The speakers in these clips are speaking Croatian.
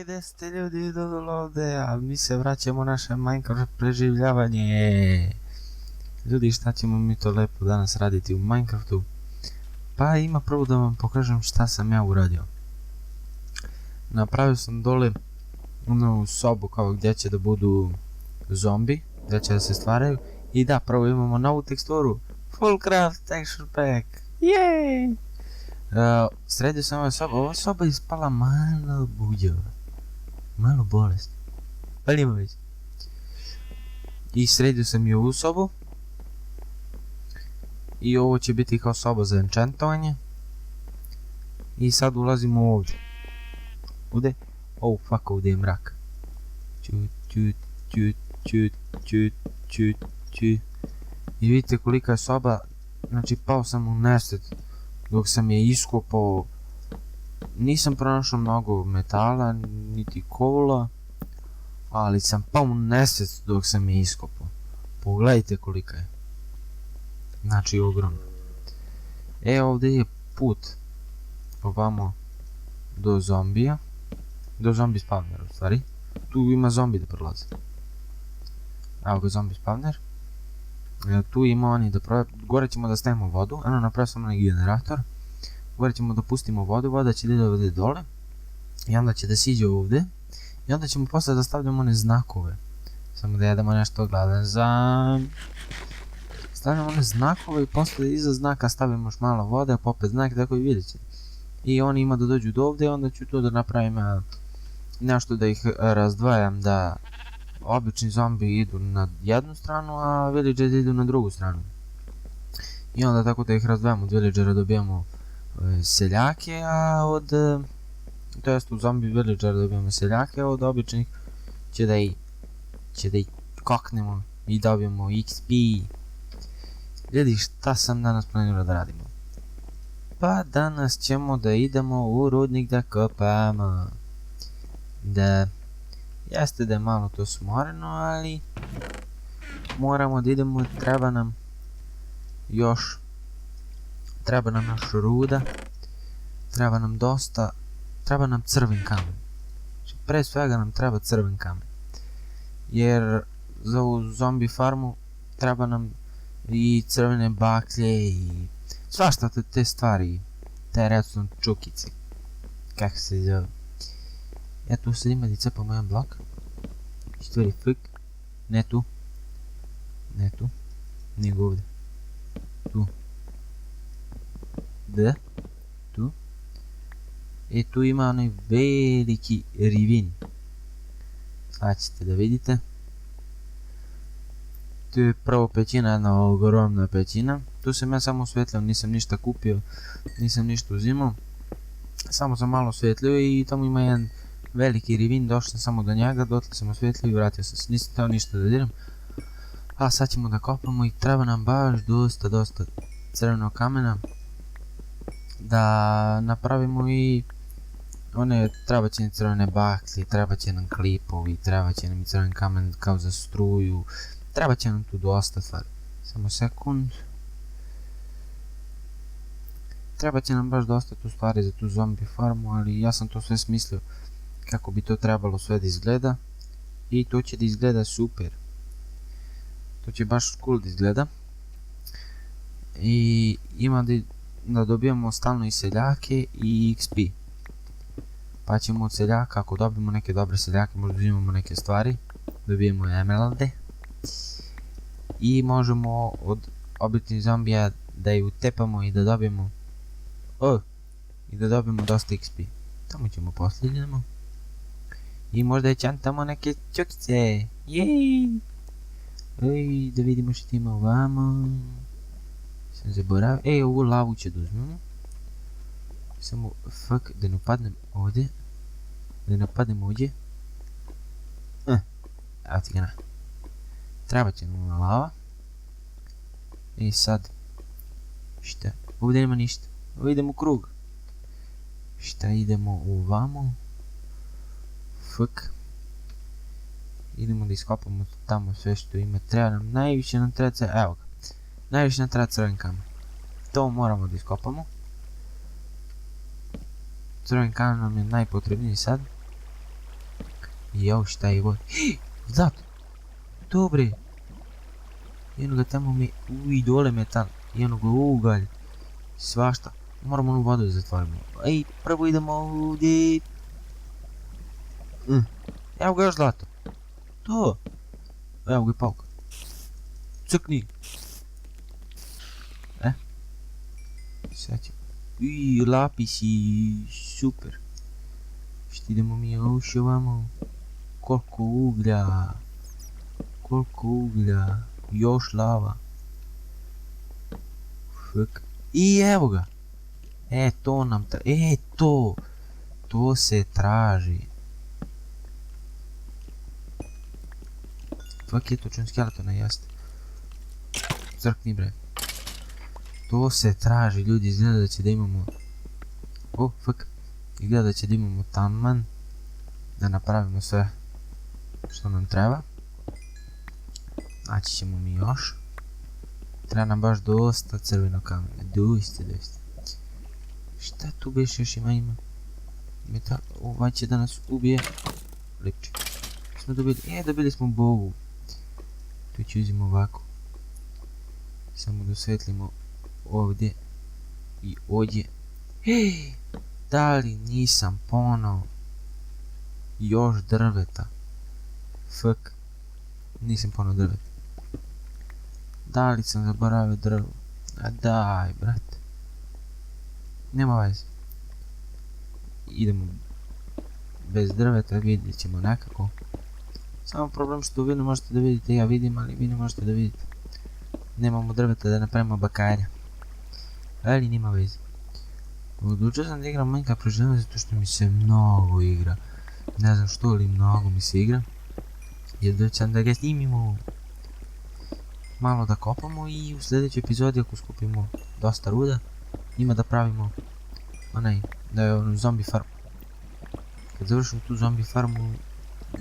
gdje ste ljudi dodolo ovdje, a mi se vraćamo naše Minecraft preživljavanje. Ljudi, šta ćemo mi to lepo danas raditi u Minecraftu? Pa ima prvo da vam pokažem šta sam ja uradio. Napravio sam dole onu sobu kao gdje će da budu zombi, gdje će da se stvaraju. I da, prvo imamo novu teksturu, Fullcraft Texture Pack, jej! Sredio sam ova soba je ispala malo buđava, malo bolest, ali ima već. I sredio sam i ovu sobu. I ovo će biti kao soba za enchantovanje. I sad ulazimo ovdje. Ovdje? Oh fuck, ovdje je mrak. I vidite kolika je soba. Znači pao sam u nesret dok sam je iskopao. Nisam pronašao mnogo metala niti kola, ali sam pao u nesret dok sam je iskopao. Pogledajte kolika je. Znači ogromno. Ovdje je put ovamo do zombija. Do zombi spawnera u stvari. Tu ima zombi da prolaze. Evo ga zombi spawner. Tu ima oni da prolaze. Gore ćemo da stavimo vodu. Eno, napravio sam onaj generator. Gore ćemo da pustimo vodu. Voda će da ide dole. I onda će da siđe ovdje. I onda ćemo posle da stavljamo one znakove. Samo da jedemo nešto gladan za... Stavljamo one znakove i posle iza znaka stavimo još malo vode, pa opet znak, tako i vidjet ćete. I oni ima da dođu do ovdje, onda ću to da napravim nešto da ih razdvajam, da obični zombi idu na jednu stranu, a villageri idu na drugu stranu. I onda tako da ih razdvajamo, od villagera dobijamo seljake, a od... to jest u zombi villagera dobijamo seljake, a od običnih će da ih koknemo i dobijemo XP. Ljudi, šta sam danas planirao da radimo? Pa danas ćemo da idemo u rudnik da kopamo. Da, jeste da je malo to smoreno, ali moramo da idemo, treba nam još ruda, treba nam dosta, treba nam crven kamen. Pre svega nam treba crven kamen. Jer za ovu zombi farmu treba nam i crvene baklje i svašta te stvari, te redstone čukice, kako se zove. Tu sad ima da cepamo jedan blok, stvari fuk, ne tu, nego ovdje, tu, da, tu, tu ima onaj veliki rivin, sad ćete da vidite. Tu je prvo pećina, jedna ogromna pećina. Tu sam ja samo osvetljao, nisam ništa kupio, nisam ništa uzimao. Samo sam malo osvetljio i tamo ima jedan veliki rivin, došao sam samo do njega, dotle sam osvetljio i vratio sam se. Nisam teo ništa da diram. A sad ćemo da kopamo i treba nam baš dosta crvenog kamena. Da napravimo i one, treba će nam crvene baklje, treba će nam klipovi, treba će nam i crven kamen kao za struju. Treba će nam tu dosta stvari. Samo sekund. Treba će nam baš dosta tu stvari za tu zombi farmu, ali ja sam to sve smislio kako bi to trebalo sve da izgleda. I to će da izgleda super. To će baš cool da izgleda. I ima da dobijamo stalno i seljake i XP. Pa ćemo od seljaka, ako dobijemo neke dobre seljake, možda uzimamo neke stvari. Dobijemo emeralde. I možemo od običnih zombija da ju tepamo i da dobijemo dosta XP. Tamo ćemo poslije idemo. I možda enchantamo neke čukice. Jej! Da vidimo što ima ovamo. Sam zaboravio. Ovu lavu će da uzmemo. Samo fuck, da ne upadnem ovdje. Evo ti ga na. Treba će nam lava. I sad. Šta? Ovdje nema ništa. Ovdje idemo u krug. Šta idemo ovamo? Fuck. Idemo da iskopamo tamo sve što ima. Treba nam, najviše nam treba crven. Evo ga. Najviše nam treba crven kamen. To moramo da iskopamo. Crven kamen nam je najpotrebniji sad. Jao, šta je ovo? Zlato! Dobre! Jedno ga tamo dole metal. Jedno ga ugalj. Svašta. Moramo onu vodu da zatvorimo. Ej, prvo idemo ovdje. Evo ga još zlato. To! Evo ga je palka. Crkni! Sad ćemo. Lapisi, super. Što idemo mi još ovamo. Koliko uglja. Još lava. Fuck. I evo ga. To nam to se traži. Fuck je točan skeletona, jeste. Crkni bre. To se traži, ljudi, izgleda da će da imamo... fuck. Izgleda da će da imamo taman. Da napravimo sve što nam treba. Naći ćemo mi još. Treba nam baš dosta crvenog kamenja. Dosta. Šta tu beš još ima? Ovaj će da nas ubije. Lipči. Smo dobili... dobili smo bovu. Tu ću uzimo ovako. Samo da osvetlimo ovdje i ovdje. Da li nisam ponao još drveta? Fuck. Nisam ponao drveta. Da li sam zaboravio drvo? A daj, brate. Nema veze. Idemo bez drveta, vidjet ćemo nekako. Samo problem što vi ne možete da vidite, ja vidim, ali vi ne možete da vidite. Nemamo drveta da napravimo bakarja. Ali nima veze. Odlučio sam da igram Minecraft proživljavanje zato što mi se mnogo igra. Ne znam što, ali mnogo mi se igra. I odlučio sam da ga snimimo. Malo da kopamo i u sljedećoj epizodi ako skupimo dosta ruda, njima da pravimo da je ono zombi farmu. Kad završimo tu zombi farmu,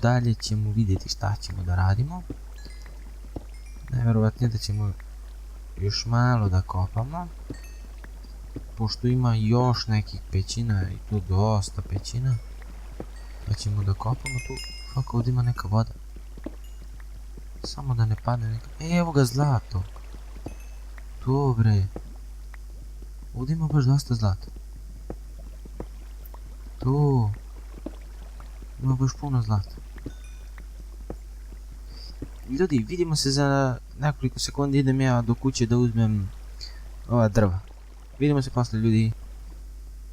dalje ćemo vidjeti šta ćemo da radimo. Najvjerovatnije da ćemo još malo da kopamo. Pošto ima još nekih pećina i tu dosta pećina. Pa ćemo da kopamo tu. Fuck, ovdje ima neka voda. Samo da ne padne neka... evo ga zlato. Dobre. Ovdje ima baš dosta zlata. To. Ima baš puno zlata. Ljudi, vidimo se za nekoliko sekundi, idem ja do kuće da uzmem ova drva. Vidimo se posle, ljudi.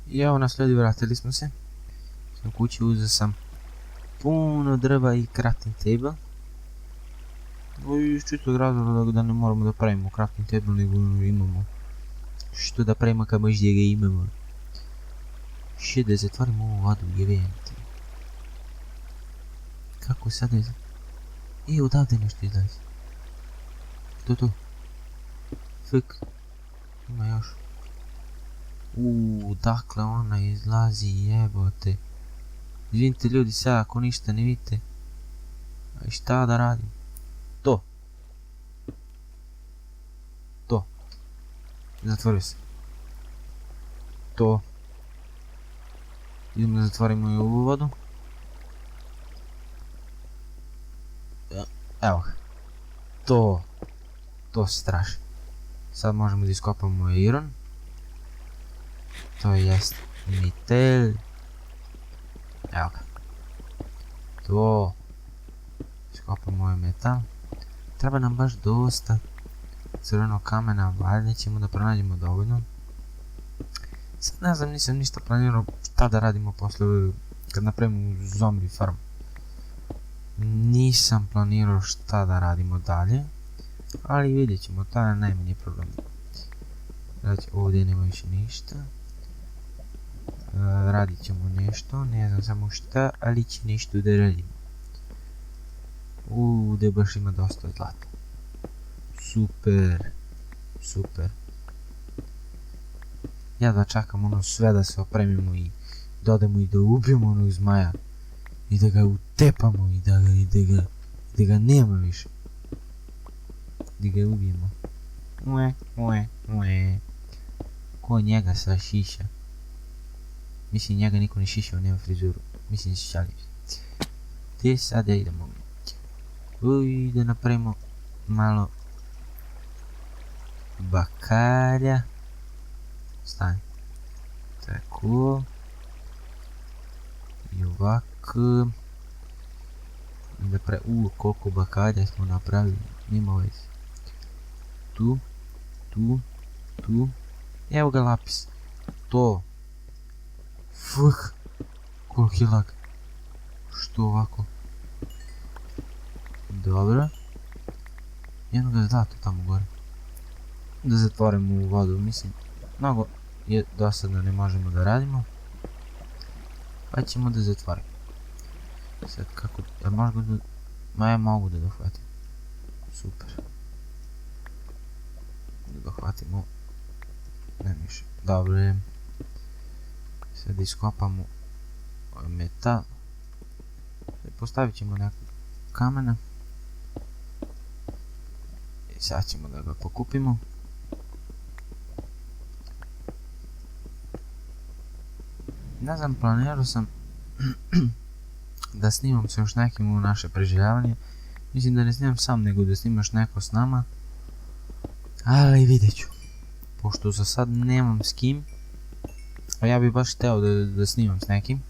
I evo nas, ljudi, vratili smo se. Sam kući, uzeo sam puno drva i crafting table. Iz čistog razloga da ne moramo da pravimo crafting table, nego imamo što da pravimo kad možda ga imamo. Shit, da zatvorimo ovu vodu, jebem ti. Kako sad je... odavde nešto izlazi. To. Fuck. Ima još. Dakle ona izlazi, jebote. Izvinite ljudi, sad ako ništa ne vidite. A šta da radim? To. Zatvorio se. To. Idemo da zatvorimo i ovu vodu. Evo ga. To se straši. Sad možemo da iskopamo iron. To jest nitel. Evo ga. To. Iskopamo ovaj metal. Treba nam baš dosta crvenog kamena, valjda ćemo da pronađemo dovoljno. Sad ne znam, nisam ništa planirao šta da radimo posle kad napravimo zombi farm. Nisam planirao šta da radimo dalje, ali vidjet ćemo, to je najmanji problem. Znači, ovdje nema više ništa. Radit ćemo nešto, ne znam samo šta, ali će nešto da radimo. Ovdje baš ima dosta zlata. Super. Ja da čakam ono sve da se opremimo i da odemo i da ubijemo onog zmaja. I da ga utepamo i da ga nema više. Da ga ubijemo. Ko njega sa šiša? Mislim njega niko ne šiša, on nema frizuru. Mislim šalim se. gdje sada idemo? Uj, da napravimo malo bakarja. Stani. Tako. I ovako. I da koliko bakarja smo napravili. Nima veze. Tu. Tu. Tu. Evo ga lapis. To. Fuh. Koliki lag. Što ovako? Dobro. Jedno ga je zlato tamo gore. Da zatvorimo u vodu, mislim. Mnogo je dosadno, ne možemo da radimo. Pa ćemo da zatvorimo. Sad kako, da možemo da... Ma ja mogu da dohvatim. Super. Da dohvatimo. Ne više. Dobro je. Sad iskopamo metal. Postavit ćemo nekog kamena. I sad ćemo da ga pokupimo. Ne znam, planirao sam da snimam se još nekim u naše preživljavanje. Mislim da ne snimam sam, nego da snimaš neko s nama. Ali vidjet ću. Pošto za sad nemam s kim. A ja bih baš hteo da snimam s nekim.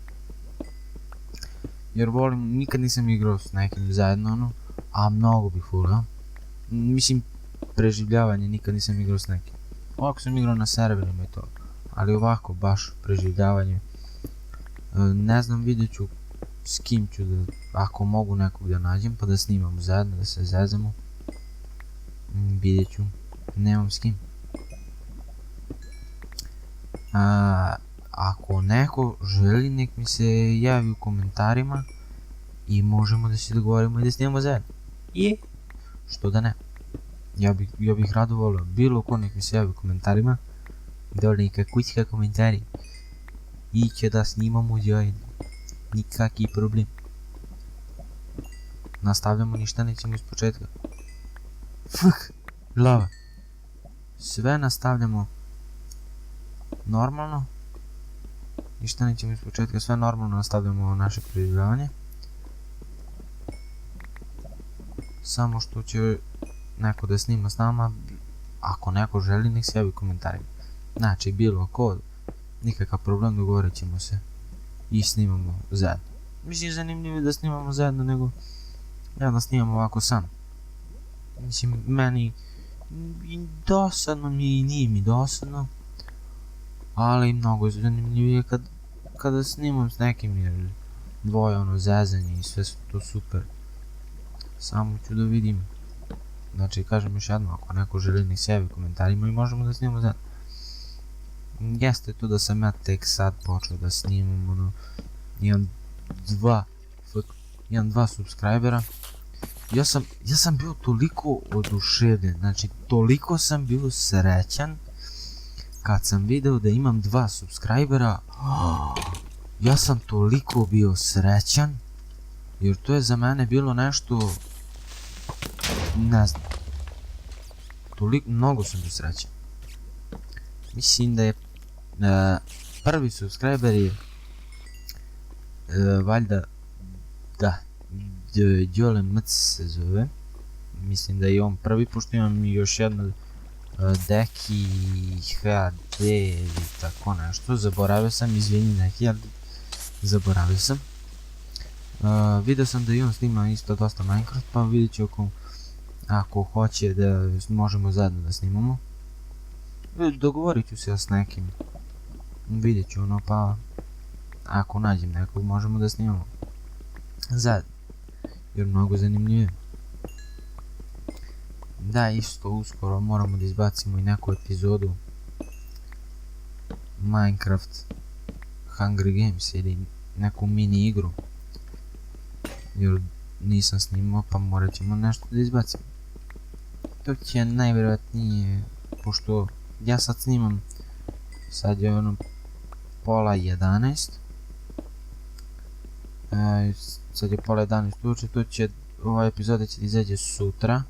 Jer volim, nikad nisam igrao s nekim zajedno, ono. A mnogo bih volio. Mislim, preživljavanje nikad nisam igrao s nekim. Ovako sam igrao na serverima i to. Ali ovako, baš preživljavanje. Ne znam, vidjet ću s kim ću da, ako mogu nekog da nađem pa da snimamo zajedno, da se zezamo. Vidjet ću, nemam s kim. Ako neko želi, nek mi se javi u komentarima i možemo da se dogovorimo i da snimamo zajedno. I što da ne. Ja bih rado volio, bilo ko nek mi se javi u komentarima. Dole neka kućka komentari. I će da snimamo zajedno. Nikaki problem. Nastavljamo, ništa nećemo iz početka. Fuh, glava. Sve nastavljamo normalno. Ništa nećemo iz početka, sve normalno nastavljamo naše preživljavanje. Samo što će neko da snima s nama. Ako neko želi, nek se javi u komentarima. Znači, bilo ko, nikakav problem, dogovorit ćemo se i snimamo zajedno. Mislim, zanimljivo je da snimamo zajedno, nego ja da snimam ovako sam. Mislim, meni dosadno mi i nije mi dosadno, ali mnogo zanimljivije kada snimam s nekim, jer dvoje ono zezanje i sve su to super. Samo ću da vidim. Znači, kažem još jedno, ako neko želi nek se javi u komentarima i možemo da snimamo zajedno. Jeste to da sam ja tek sad počeo da snimam, ono, imam dva subscribera. Ja sam bio toliko oduševljen, znači toliko sam bio srećan kad sam video da imam 2 subscribera. Ja sam toliko bio srećan, jer to je za mene bilo nešto, ne znam, mnogo sam bio srećan. Mislim da je prvi subscriber je valjda, da, Đole Mc se zove. Mislim da je on prvi, pošto imam još jedno Deki HD ili tako nešto. Zaboravio sam, izvini neki, ali zaboravio sam. Vidio sam da i on snima isto dosta Minecraft, pa vidjet ću ako hoće da možemo zajedno da snimamo. Dogovorit ću se s nekim. Vidjet ću ono, pa ako nađem nekog možemo da snimamo zajedno, jer mnogo zanimljivije. Da, isto uskoro moramo da izbacimo i neku epizodu Minecraft Hunger Games ili neku mini igru, jer nisam snimao, pa morat ćemo nešto da izbacimo. To će najvjerojatnije, pošto ja sad snimam, sad je ono pola 11. Sad je pola 11 uče, to će, ova epizoda će da izađe sutra.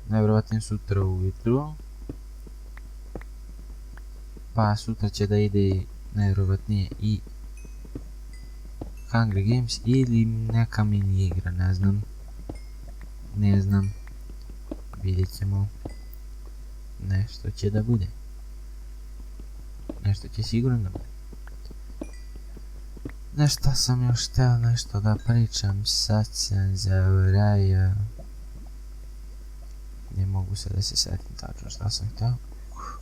Najvjerojatnije sutra ujutru. Pa sutra će da ide najvjerojatnije i Hungry Games ili neka mini igra, ne znam. Ne znam. Vidjet ćemo. Nešto će da bude. Nešto će sigurno da bude. Nešto sam još htio nešto da pričam, sad sam zaboravio. Ne mogu se da se setim tačno šta sam htio.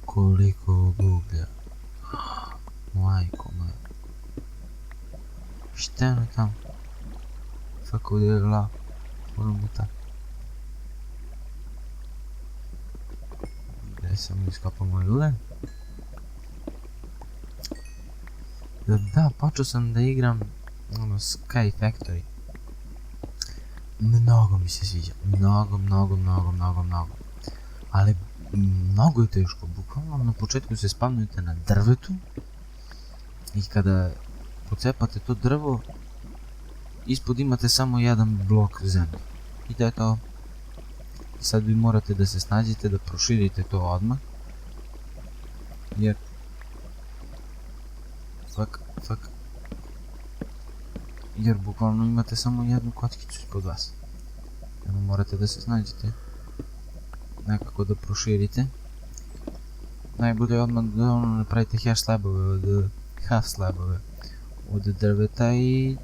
Koliko oguglja. Majko moja. Šta je ono tamo? Fuck ovdje je glav. Ono mu tako. Gdje sam iskopao moj ulen? Da, počeo sam da igram ono Sky Factory. Mnogo mi se sviđa. Mnogo. Ali mnogo je teško. Bukvalno na početku se spavnujete na drvetu i kada pocepate to drvo, ispod imate samo jedan blok zemlje. I da je to. Sad vi morate da se snađete da proširite to odmah. Jer jer bukvalno imate samo jednu kockicu ispod vas. Jedno morate da se snađete nekako da proširite. Najbolje je odmah da ono napravite half slabove od drveta i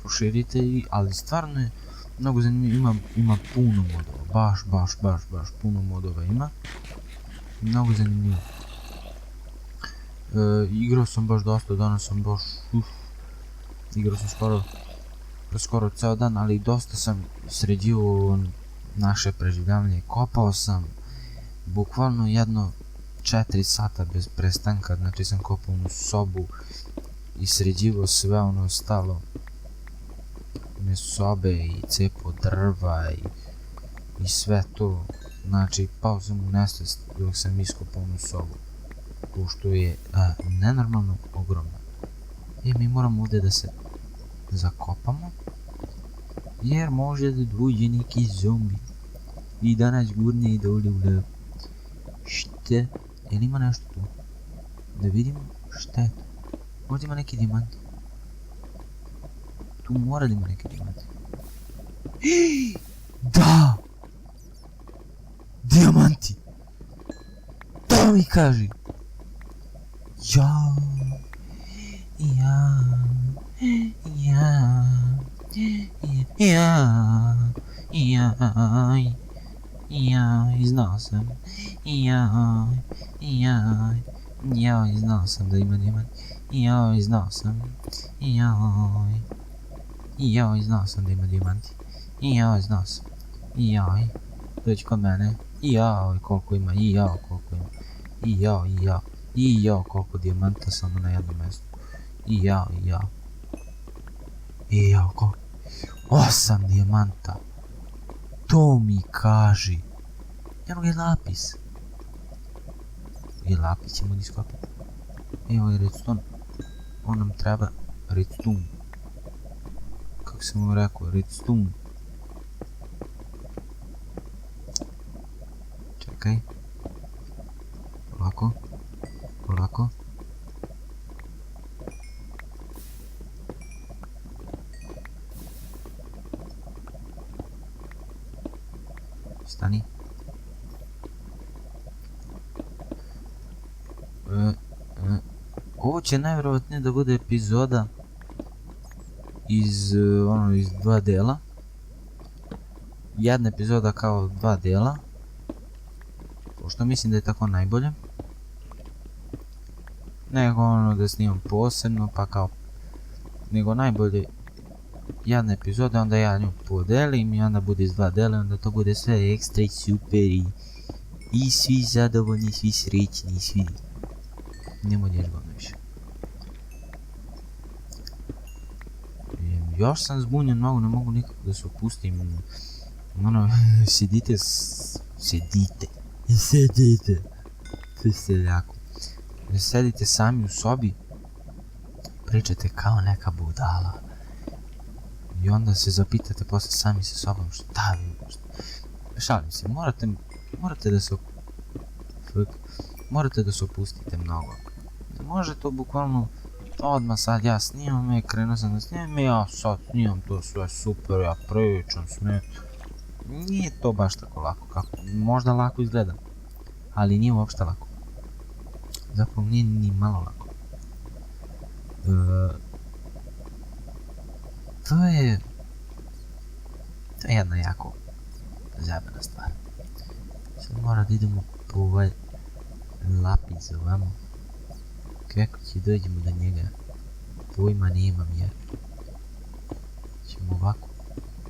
proširite, ali stvarno je mnogo zanimljivo, ima puno modova, baš puno modova ima. Mnogo zanimljivo. Igrao sam baš dosta, danas sam baš igrao sam skoro ceo dan, ali dosta sam sređivao naše preživljavanje. Kopao sam bukvalno jedno 4 sata bez prestanka, znači sam kopao onu sobu i sređivao sve ono ostalo. Sobe i cepo drva i sve to. Znači pao sam u nesvest dok sam iskopao onu sobu. Pošto je nenormalno ogromna. I mi moramo ovdje da se zakopamo. Jer može da dođe neki zombi i da nas gurne i dole u levo. Šta? Jel ima nešto tu? Da vidimo šta je to. Možda ima neki dijamant. Tu mora da ima neki dijamant. Da! Dijamanti! To mi kaži! Znao sam. Znao sam da ima dijamant. Znao sam da ima dijamanti. Znao sam. Dođi kod mene. Koliko ima. Koliko dijamanta samo na jednom mjestu. Koliko? 8 dijamanta. To mi kaži. Jednog je lapis. I lapis ćemo iskopati. Evo je redstone. On nam treba redstone. Kako sam mu rekao, redstone. Čekaj. Polako. Stani. Ovo će najvjerovatnije da bude epizoda iz 2 dela. Jedna epizoda kao 2 dela. Pošto mislim da je tako najbolje. Nego da snimam posebno pa kao. Nego najbolje jedna epizoda, onda ja nju podelim i onda bude iz 2 dela, onda to bude sve ekstra i super i svi zadovoljni, svi srećni, svi. Nemo nježbavno više. Još sam zbunjen mnogo, ne mogu nikako da se opustim. Sedite. To je seljako. Sedite sami u sobi, pričate kao neka budala. I onda se zapitate posle sami sa sobom šta vi uopšte. Šalim se, morate da se opustite mnogo. Može to bukvalno odmah sad ja snimam i krenuo sam da snimam i ja sad snimam to sve super, ja pričam sve. Nije to baš tako lako, kako možda lako izgleda, ali nije uopšte lako. Zapravo nije ni malo lako. To je jedna jako zajebana stvar. Sad mora da idemo po ovaj lapis ovamo. Kako će dođemo do njega? Pojma nemam jer. Ćemo ovako.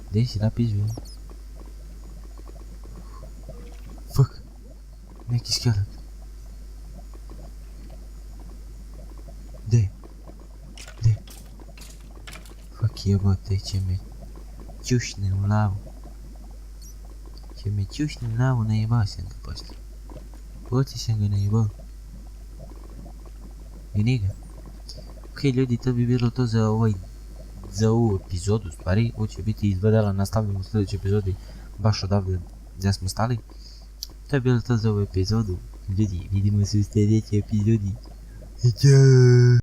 Gdje si lapis bio? Fuck. Neki skelet. Gdje? Fuck jebote, će me čušne u lavu. Najebao sam ga poslije. Poslije sam ga najebao. Vidi ga. Ok ljudi, to bi bilo to za ovu epizodu, stvari. Ovo će biti izgledala, nastavljamo u sljedećoj epizodi baš odavde gdje smo stali. To je bilo to za ovu epizodu. Ljudi, vidimo se u sljedećoj epizodi. Ćao!